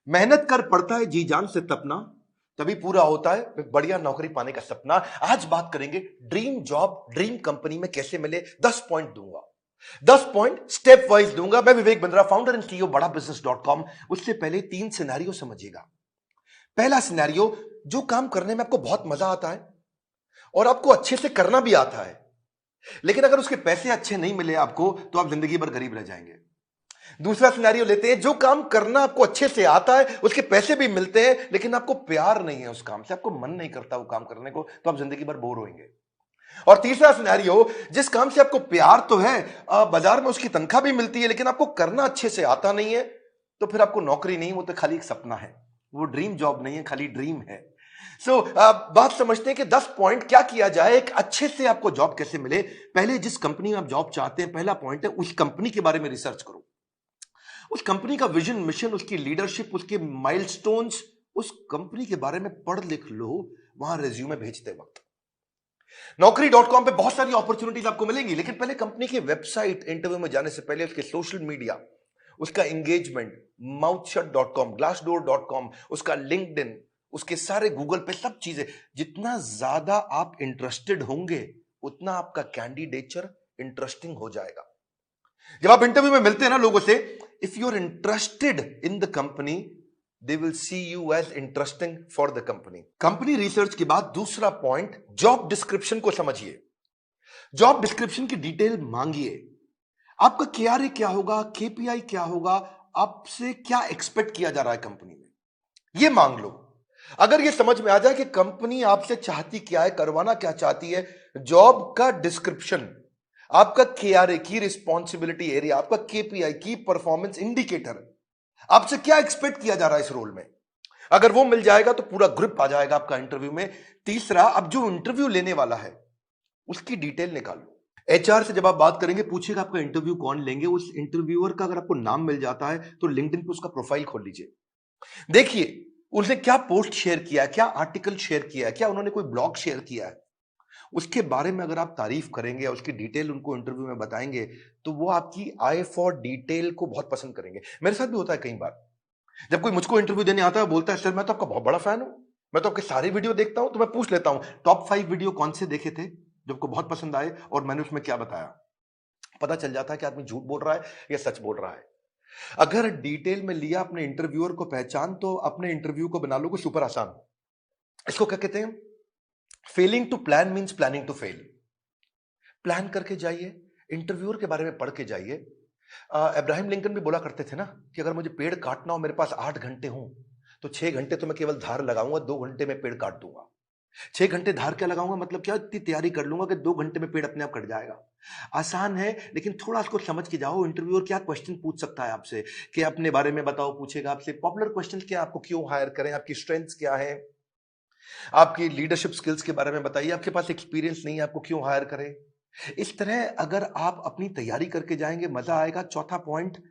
मेहनत कर पड़ता है जी जान से तपना, तभी पूरा होता है एक बढ़िया नौकरी पाने का सपना। आज बात करेंगे ड्रीम जॉब ड्रीम कंपनी में कैसे मिले। 10 पॉइंट दूंगा, 10 पॉइंट स्टेप वाइज दूंगा। मैं Vivek Bindra, founder and CEO बड़ा बिजनेस.com। उससे पहले 3 सिनेरियो समझिएगा। पहला सिनेरियो, जो काम करने में आपको बहुत मजा आता है और आपको अच्छे से करना भी आता है, लेकिन अगर उसके पैसे अच्छे नहीं मिले आपको तो आप जिंदगी भर गरीब रह जाएंगे। दूसरा सिनेरियो लेते हैं, जो काम करना आपको अच्छे से आता है, उसके पैसे भी मिलते हैं, लेकिन आपको प्यार नहीं है उस काम से, आपको मन नहीं करता वो काम करने को, तो आप जिंदगी भर बोर होंगे। और तीसरा सिनेरियो, जिस काम से आपको प्यार तो है, बाजार में उसकी तनख्वाह भी मिलती है, लेकिन आपको करना अच्छे से आता नहीं है, तो फिर आपको नौकरी नहीं, वो तो खाली एक सपना है, वो ड्रीम जॉब नहीं है, खाली ड्रीम है। बात समझते हैं कि 10 पॉइंट क्या किया जाए, एक अच्छे से आपको जॉब कैसे मिले। पहले जिस कंपनी में आप जॉब चाहते हैं, पहला पॉइंट है उस कंपनी के बारे में रिसर्च करो। उस कंपनी का विजन, मिशन, उसकी लीडरशिप, उसके माइलस्टोन्स, उस कंपनी के बारे में पढ़ लिख लो वहां रिज्यूमे भेजते वक्त। नौकरी.com पे बहुत सारी अपॉर्चुनिटीज आपको मिलेंगी, लेकिन पहले कंपनी की वेबसाइट, इंटरव्यू में जाने से पहले उसके सोशल मीडिया, उसका एंगेजमेंट, माउथशट.com, ग्लासडोर.com, उसका लिंक्डइन, उसके सारे गूगल पे सब चीजें। जितना ज्यादा आप इंटरेस्टेड होंगे उतना आपका कैंडिडेचर इंटरेस्टिंग हो जाएगा। जब आप इंटरव्यू में मिलते हैं ना लोगों से, if you are interested in the company, they will see you as interesting for the company. Company research के बाद दूसरा पॉइंट, जॉब डिस्क्रिप्शन को समझिए। जॉब डिस्क्रिप्शन की डिटेल मांगिए। आपका केआरए क्या होगा, केपीआई क्या होगा, आपसे क्या एक्सपेक्ट किया जा रहा है कंपनी में, यह मांग लो। अगर यह समझ में आ जाए कि कंपनी आपसे चाहती क्या है, करवाना क्या चाहती है, जॉब का डिस्क्रिप्शन, आपका केआरए की रिस्पॉन्सिबिलिटी एरिया, आपका केपीआई की परफॉर्मेंस इंडिकेटर, आपसे क्या एक्सपेक्ट किया जा रहा है इस रोल में, अगर वो मिल जाएगा तो पूरा ग्रुप आ जाएगा आपका इंटरव्यू में। तीसरा, अब जो इंटरव्यू लेने वाला है उसकी डिटेल निकालो। एचआर से जब आप बात करेंगे, पूछेगा आपका इंटरव्यू कौन लेंगे, उस इंटरव्यूअर का अगर आपको नाम मिल जाता है तो लिंक्डइन पे उसका प्रोफाइल खोल लीजिए। देखिए उसने क्या पोस्ट शेयर किया है, क्या आर्टिकल शेयर किया है, क्या उन्होंने कोई ब्लॉग शेयर किया है, उसके बारे में अगर आप तारीफ करेंगे, उसकी डिटेल उनको इंटरव्यू में बताएंगे, तो वो आपकी आई फॉर डिटेल को बहुत पसंद करेंगे। मेरे साथ भी होता है कई बार, जब कोई मुझको इंटरव्यू देने आता है, बोलता है सर मैं तो आपका बहुत बड़ा फैन हूं, मैं तो आपके सारे वीडियो देखता हूं, तो मैं पूछ लेता हूं टॉप 5 वीडियो कौन से देखे थे जो आपको बहुत पसंद आए और मैंने उसमें क्या बताया। पता चल जाता है कि आदमी झूठ बोल रहा है या सच बोल रहा है। अगर डिटेल में लिया अपने इंटरव्यूअर को पहचान, तो अपने इंटरव्यू को बना लो सुपर आसान। इसको क्या कहते हैं, failing to plan means planning to fail. Plan करके जाइए, इंटरव्यूअर के बारे में पढ़ के जाइए। अब्राहम लिंकन भी बोला करते थे ना कि अगर मुझे पेड़ काटना हो, मेरे पास 8 घंटे हो, तो 6 घंटे तो मैं केवल धार लगाऊंगा, 2 घंटे में पेड़ काट दूंगा। 6 घंटे धार क्या लगाऊंगा, मतलब क्या, इतनी तैयारी कर लूंगा कि 2 घंटे में पेड़ अपने आप कट जाएगा। आसान है, लेकिन थोड़ा इसको समझ के जाओ। इंटरव्यूअर क्या क्वेश्चन पूछ सकता है आपसे, कि अपने बारे में बताओ, पूछेगा आपसे पॉपुलर क्वेश्चन क्या, आपको क्यों हायर करें, आपकी स्ट्रेंथ्स क्या है, आपकी लीडरशिप स्किल्स के बारे में बताइए, आपके पास एक्सपीरियंस नहीं है, आपको क्यों हायर करें। इस तरह अगर आप अपनी तैयारी करके जाएंगे, मजा आएगा। चौथा पॉइंट,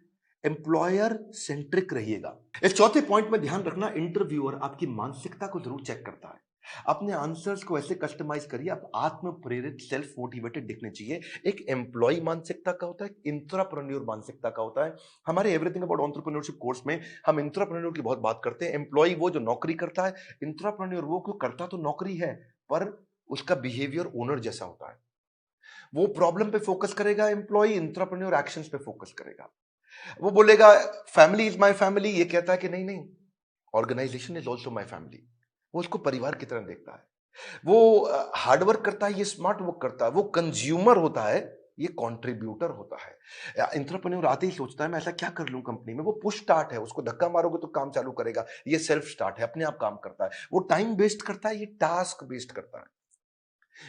एम्प्लॉयर सेंट्रिक रहिएगा। इस चौथे पॉइंट में ध्यान रखना, इंटरव्यूअर आपकी मानसिकता को जरूर चेक करता है। अपने आंसर्स को ऐसे कस्टमाइज करिए, आप आत्म प्रेरित, सेल्फ मोटिवेटेड दिखने चाहिए। एक एम्प्लॉय मानसिकता का होता है, इंट्राप्रेन्योर मानसिकता का होता है। हमारे एवरीथिंग अबाउट एंटरप्रेन्योरशिप कोर्स में हम इंट्राप्रेन्योर की बहुत बात करते हैं। एम्प्लॉय वो जो नौकरी करता है, इंट्राप्रेन्योर वो जो करता तो नौकरी है, पर उसका बिहेवियर ओनर जैसा होता है। वो प्रॉब्लम पे फोकस करेगा, एम्प्लॉय इंट्राप्रेन्योर एक्शंस पे फोकस करेगा। वो बोलेगा फैमिली इज माय फैमिली, ये कहता है कि नहीं नहीं, organisation is also my family. वो उसको परिवार की तरह देखता है। वो हार्डवर्क करता है, ये स्मार्ट वर्क करता है। वो कंज्यूमर होता है, ये कंट्रीब्यूटर होता है। एंटरप्रेन्योर आते ही सोचता है मैं ऐसा क्या कर लूं कंपनी में। वो पुश स्टार्ट है, उसको धक्का मारोगे तो काम चालू करेगा। ये सेल्फ स्टार्ट है, अपने आप काम करता है। वो टाइम बेस्ड करता है, ये टास्क बेस्ड करता है।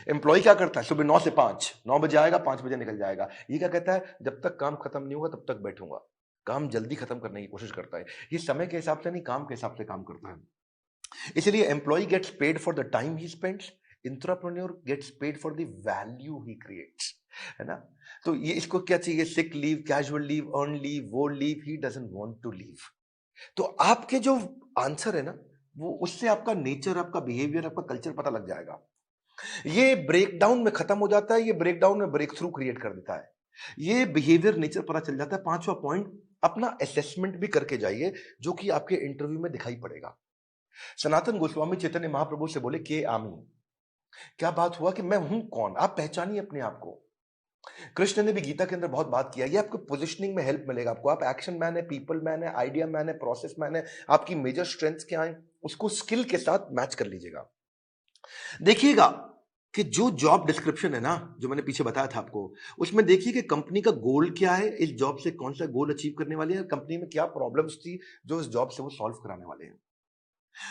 एम्प्लॉय क्या करता है, सुबह 9 से 5, 9 बजे आएगा, 5 बजे निकल जाएगा। ये क्या कहता है, जब तक काम खत्म नहीं होगा तब तक बैठूंगा। काम जल्दी खत्म करने की कोशिश करता है। ये समय के हिसाब से नहीं, काम के हिसाब से काम करता है। इसलिए employee gets paid for the time he spends, intrapreneur gets paid for the value he creates, है ना। तो ये इसको क्या चाहिए, sick leave, casual leave, earn leave, वो leave he doesn't want to leave. तो आपके जो आंसर है ना, वो उससे आपका नेचर, आपका बिहेवियर, आपका कल्चर पता लग जाएगा। ये ब्रेकडाउन में खत्म हो जाता है, ये ब्रेकडाउन में ब्रेक थ्रू क्रिएट कर देता है। ये बिहेवियर नेचर पता चल जाता है। पांचवा पॉइंट, अपना असेसमेंट भी करके जाइए, जो कि आपके इंटरव्यू में दिखाई पड़ेगा। सनातन गोस्वामी चैतन्य महाप्रभु से बोले, के आमी, क्या बात हुआ कि मैं हूं कौन, आप पहचानिए अपने आप को। कृष्ण ने भी गीता के अंदर बहुत बात किया, ये आपको पोजिशनिंग में हेल्प मिलेगा आपको। आप एक्शन मैन है, पीपल मैन है, आइडिया मैन है, प्रोसेस मैन है, आपकी मेजर स्ट्रेंथ्स क्या है, उसको स्किल के साथ मैच कर लीजिएगा। देखिएगा कि जो जॉब डिस्क्रिप्शन है ना, जो मैंने पीछे बताया था आपको, उसमें देखिए कि कंपनी का गोल क्या है, इस जॉब से कौन सा गोल अचीव करने वाले हैं, कंपनी में क्या प्रॉब्लम्स थी जो इस जॉब से वो सॉल्व कराने वाले हैं।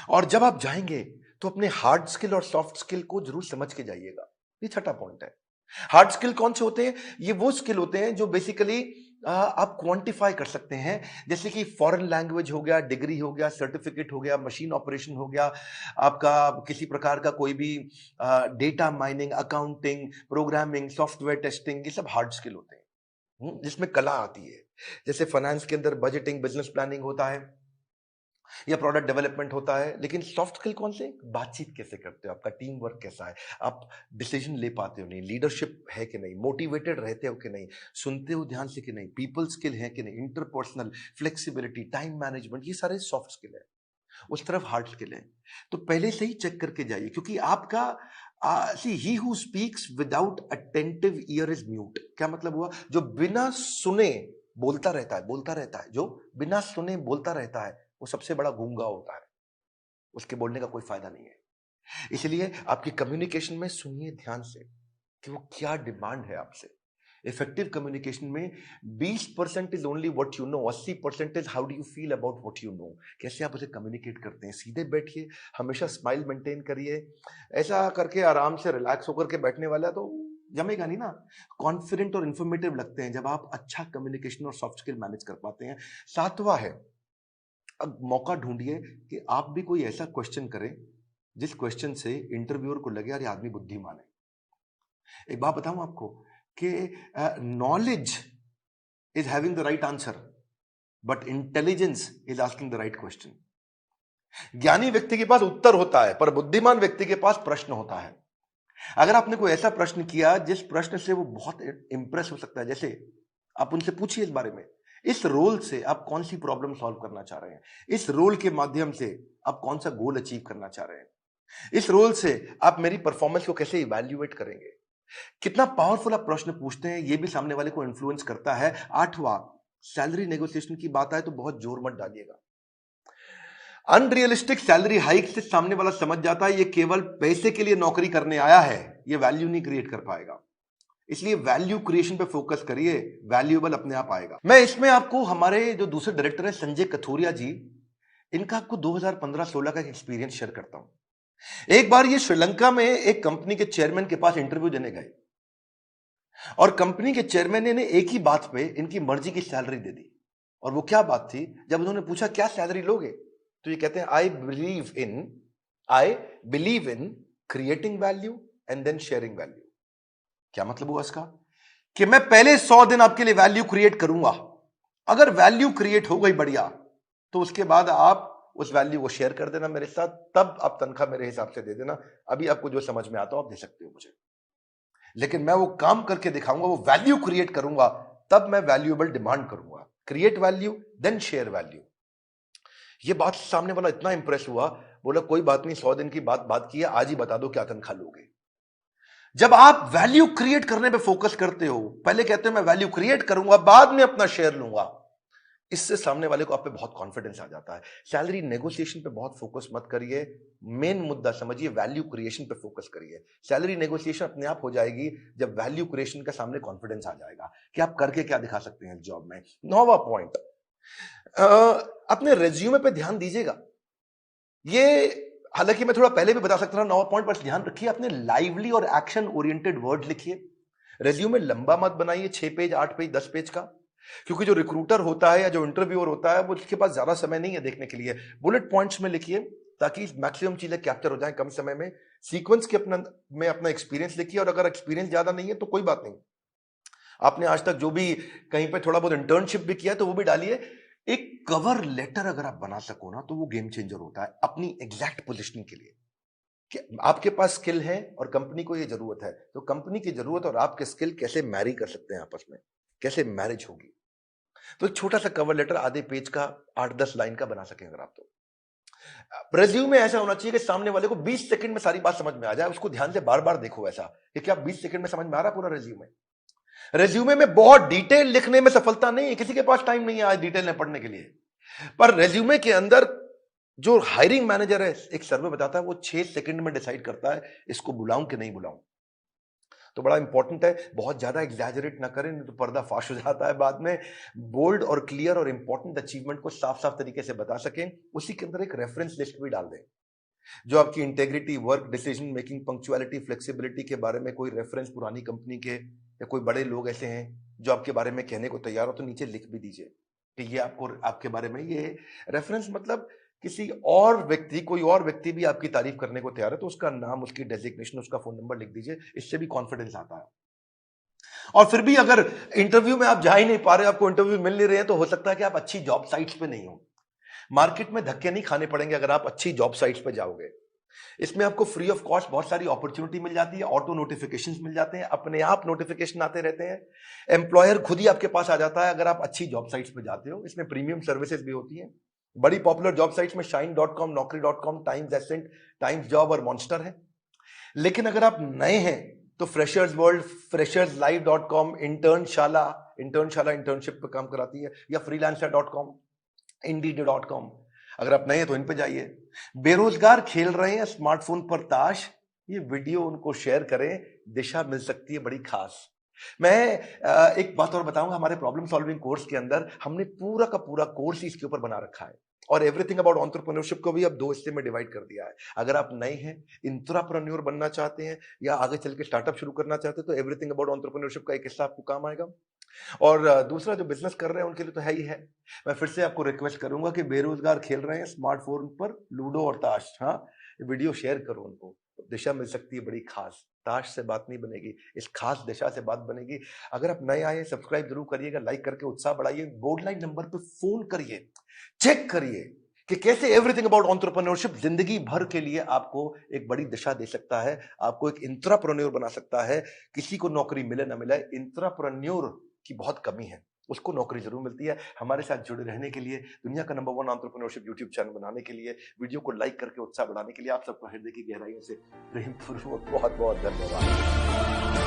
और जब आप जाएंगे तो अपने हार्ड स्किल और सॉफ्ट स्किल को जरूर समझ के जाइएगा। ये छठा पॉइंट है। हार्ड स्किल कौन से होते हैं? ये वो स्किल होते हैं जो बेसिकली आप क्वांटिफाई कर सकते हैं, जैसे कि फॉरेन लैंग्वेज हो गया, डिग्री हो गया, सर्टिफिकेट हो गया, मशीन ऑपरेशन हो गया, आपका किसी प्रकार का कोई भी data mining, accounting, programming, software testing, ये सब हार्ड स्किल होते हैं। जिसमें कला आती है। जैसे फाइनेंस के अंदर बजटिंग, बिजनेस प्लानिंग होता है या प्रोडक्ट डेवलपमेंट होता है। लेकिन सॉफ्ट स्किल कौन से? बातचीत कैसे करते हो, आपका टीम वर्क कैसा है, आप डिसीजन ले पाते हो नहीं, लीडरशिप है कि नहीं, मोटिवेटेड रहते हो कि नहीं, सुनते हो ध्यान से कि नहीं, पीपल स्किल है कि नहीं, इंटरपर्सनल फ्लेक्सिबिलिटी, टाइम मैनेजमेंट, ये सारे सॉफ्ट स्किल है। उस तरफ हार्ड स्किल है। तो पहले से ही चेक करके जाइए, क्योंकि आपका C he who speaks without attentive ear is mute. क्या मतलब हुआ? जो बिना सुने बोलता रहता है, बोलता रहता है, जो बिना सुने बोलता रहता है, वो सबसे बड़ा गूंगा होता है। उसके बोलने का कोई फायदा नहीं है। इसलिए आपकी कम्युनिकेशन में सुनिए ध्यान से कि वो क्या डिमांड है आपसे। इफेक्टिव कम्युनिकेशन में 20% is only what you know, 80% is how do you feel about what you know. कैसे आप उसे कम्युनिकेट करते हैं। सीधे बैठिए, हमेशा स्माइल मेंटेन करिए। ऐसा करके आराम से रिलैक्स होकर के बैठने वाला तो जमेगा नहीं ना। कॉन्फिडेंट और इंफॉर्मेटिव लगते हैं जब आप अच्छा कम्युनिकेशन और सॉफ्ट स्किल मैनेज कर पाते हैं। सातवां है, अब मौका ढूंढिए कि आप भी कोई ऐसा क्वेश्चन करें जिस क्वेश्चन से इंटरव्यूअर को लगे यार ये आदमी बुद्धिमान है। एक बात बताऊं आपको कि knowledge is having the right answer, but intelligence is asking the right question. ज्ञानी व्यक्ति के पास उत्तर होता है, पर बुद्धिमान व्यक्ति के पास प्रश्न होता है। अगर आपने कोई ऐसा प्रश्न किया जिस प्रश्न से वो बहुत इंप्रेस हो सकता है, जैसे आप उनसे पूछिए इस बारे में, इस रोल से आप कौन सी प्रॉब्लम सॉल्व करना चाह रहे हैं, इस रोल के माध्यम से आप कौन सा गोल अचीव करना चाह रहे हैं, इस रोल से आप मेरी परफॉर्मेंस को कैसे इवैल्यूएट करेंगे। कितना पावरफुल आप प्रश्न पूछते हैं, यह भी सामने वाले को इन्फ्लुएंस करता है। आठवां, सैलरी नेगोशिएशन की बात आए तो बहुत जोर मत डालिएगा। अनरियलिस्टिक सैलरी हाइक से सामने वाला समझ जाता है ये केवल पैसे के लिए नौकरी करने आया है, ये वैल्यू नहीं क्रिएट कर पाएगा। इसलिए वैल्यू क्रिएशन पे फोकस करिए, वैल्यूएबल अपने आप आएगा। मैं इसमें आपको हमारे जो दूसरे डायरेक्टर है संजय कथोरिया जी, इनका आपको 2015-16 का एक्सपीरियंस शेयर करता हूं। एक बार ये श्रीलंका में एक कंपनी के चेयरमैन के पास इंटरव्यू देने गए और कंपनी के चेयरमैन ने एक ही बात पे इनकी मर्जी की सैलरी दे दी। और वो क्या बात थी? जब उन्होंने पूछा क्या सैलरी लोगे, तो ये कहते हैं I believe in creating value and then sharing value. क्या मतलब हुआ इसका? कि मैं पहले 100 दिन आपके लिए वैल्यू क्रिएट करूंगा, अगर वैल्यू क्रिएट हो गई बढ़िया, तो उसके बाद आप उस वैल्यू को शेयर कर देना मेरे साथ, तब आप तनख्वाह मेरे हिसाब से दे देना। अभी आपको जो समझ में आता हो आप दे सकते हो मुझे, लेकिन मैं वो काम करके दिखाऊंगा, वो वैल्यू क्रिएट करूंगा, तब मैं वैल्यूएबल डिमांड करूंगा। Create value then share value. ये बात सामने वाला इतना इंप्रेस हुआ, बोला कोई बात नहीं, 100 दिन की बात की है, आज ही बता दो क्या तनख्वाह लोगे। जब आप वैल्यू क्रिएट करने पे फोकस करते हो, पहले कहते हो मैं वैल्यू क्रिएट करूंगा बाद में अपना शेयर लूंगा, इससे सामने वाले को आप पे बहुत कॉन्फिडेंस आ जाता है। सैलरी नेगोशिएशन पे बहुत फोकस मत करिए, मेन मुद्दा समझिए, वैल्यू क्रिएशन पे फोकस करिए। सैलरी नेगोशिएशन अपने आप हो जाएगी जब वैल्यू क्रिएशन का सामने कॉन्फिडेंस आ जाएगा कि आप करके क्या दिखा सकते हैं जॉब में। 9वां पॉइंट, अपने रेज्यूमे पे ध्यान दीजिएगा। ये हालांकि मैं थोड़ा पहले भी बता सकता था 9वां पॉइंट, पर ध्यान रखिए अपने लाइवली और एक्शन ओरिएंटेड वर्ड लिखिए। रेज्यूमे लंबा मत बनाइए, 6 पेज, 8 पेज, 10 पेज का, क्योंकि जो रिक्रूटर होता है या जो इंटरव्यूअर होता है वो उसके पास ज्यादा समय नहीं है देखने के लिए। बुलेट पॉइंट्स में लिखिए ताकि मैक्सिमम चीजें कैप्चर हो जाए कम समय में। सीक्वेंस के अपना एक्सपीरियंस लिखिए, और अगर एक्सपीरियंस ज्यादा नहीं है तो कोई बात नहीं, आपने आज तक जो भी कहीं पे थोड़ा बहुत इंटर्नशिप भी किया तो वो भी डालिए। एक कवर लेटर अगर आप बना सको ना, तो वो गेम चेंजर होता है अपनी एग्जैक्ट पोजिशनिंग के लिए। कि आपके पास स्किल है और कंपनी को ये जरूरत है, तो कंपनी की जरूरत और आपके स्किल कैसे मैरी कर सकते हैं आपस में, कैसे मैरिज होगी। तो एक छोटा सा कवर लेटर आधे पेज का 8-10 लाइन का बना सकें अगर आप तो। रेज्यूमे ऐसा होना चाहिए कि सामने वाले को 20 सेकंड में सारी बात समझ में आ जाए, उसको ध्यान से बार बार देखो ऐसा कि क्या 20 सेकंड में समझ में आ रहा पूरा रेज्यूमे। रेज्यूमे में बहुत डिटेल लिखने में सफलता नहीं है, किसी के पास टाइम नहीं है आज डिटेल में पढ़ने के लिए। पर रेज्यूमे के अंदर जो हायरिंग मैनेजर है, एक सर्वे बताता है वो 6 सेकंड में डिसाइड करता है इसको बुलाऊं कि नहीं बुलाऊं। तो बड़ा इंपॉर्टेंट है, बहुत ज्यादा एग्जैजरेट ना करें नहीं तो पर्दा फाश हो जाता है बाद में। बोल्ड और क्लियर और इंपॉर्टेंट अचीवमेंट को साफ साफ तरीके से बता सकें। उसी के अंदर एक रेफरेंस लिस्ट भी डाल दें जो आपकी integrity, work, decision making, punctuality, flexibility के बारे में कोई रेफरेंस पुरानी कंपनी के या कोई बड़े लोग ऐसे हैं जो आपके बारे में कहने को तैयार हो तो नीचे लिख भी दीजिए कि ये आपको आपके बारे में ये रेफरेंस, मतलब किसी और व्यक्ति, कोई और व्यक्ति भी आपकी तारीफ करने को तैयार है तो उसका नाम, उसकी डेजिग्नेशन, उसका फोन नंबर लिख दीजिए। इससे भी कॉन्फिडेंस आता है। और फिर भी अगर इंटरव्यू में आप जा ही नहीं पा रहे, आपको इंटरव्यू मिल नहीं रहे हैं, तो हो सकता है कि आप अच्छी जॉब साइट्स पे नहीं हो। मार्केट में धक्के नहीं खाने पड़ेंगे अगर आप अच्छी जॉब साइट्स पे जाओगे। इसमें आपको फ्री ऑफ कॉस्ट बहुत सारी अपॉर्चुनिटी मिल जाती है, ऑटो नोटिफिकेशंस मिल जाते हैं, अपने आप नोटिफिकेशन आते रहते हैं, एम्प्लॉयर खुद ही आपके पास आ जाता है अगर आप अच्छी जॉब साइट्स पे जाते हो। इसमें प्रीमियम सर्विसेज भी होती हैं। बड़ी पॉपुलर जॉब साइट्स में shine.com, naukri.com, Times Ascent, Times job और मॉन्स्टर है। लेकिन अगर आप नए हैं तो freshers world, fresherslive.com, Internshala internship पे काम कराती है, या freelancer.com, indeed.com। अगर आप नए हैं तो इन पे जाइए। बेरोजगार खेल रहे हैं स्मार्टफोन पर ताश, ये वीडियो उनको शेयर करें, दिशा मिल सकती है बड़ी खास। मैं एक बात और बताऊंगा, हमारे प्रॉब्लम सॉल्विंग कोर्स के अंदर हमने पूरा का पूरा कोर्स इसके ऊपर बना रखा है और एवरीथिंग अबाउट एंटरप्रेन्योरशिप को भी अब 2 हिस्से में डिवाइड कर दिया है। अगर आप नए हैं, इंट्राप्रेन्योर बनना चाहते हैं या आगे चल के स्टार्टअप शुरू करना चाहते हैं तो एवरीथिंग अबाउट एंटरप्रेन्योरशिप का एक हिस्सा आपको काम आएगा। और दूसरा जो बिजनेस कर रहे हैं उनके लिए तो है ही है। मैं फिर से आपको रिक्वेस्ट करूंगा कि बेरोजगार खेल रहे हैं स्मार्टफोन पर लूडो और ताश, हाँ, वीडियो शेयर करो उनको, दिशा मिल सकती है बड़ी खास। ताश से बात नहीं बनेगी, इस खास दिशा से बात बनेगी। अगर आप नए आए, सब्सक्राइब जरूर करिएगा, लाइक करके उत्साह बढ़ाइए, बोर्ड लाइन नंबर पे फोन करिए, चेक करिए कि कैसे एवरीथिंग अबाउट एंटरप्रेन्योरशिप जिंदगी भर के लिए आपको एक बड़ी दिशा दे सकता है, आपको एक इंट्राप्रेन्योर बना सकता है। किसी को नौकरी मिले ना मिले, इंट्राप्रेन्योर की बहुत कमी है, उसको नौकरी जरूर मिलती है। हमारे साथ जुड़े रहने के लिए, दुनिया का नंबर 1 एंटरप्रेन्योरशिप यूट्यूब चैनल बनाने के लिए, वीडियो को लाइक करके उत्साह बढ़ाने के लिए आप सबका हृदय की गहराइयों से प्रेम पूर्वक बहुत बहुत धन्यवाद।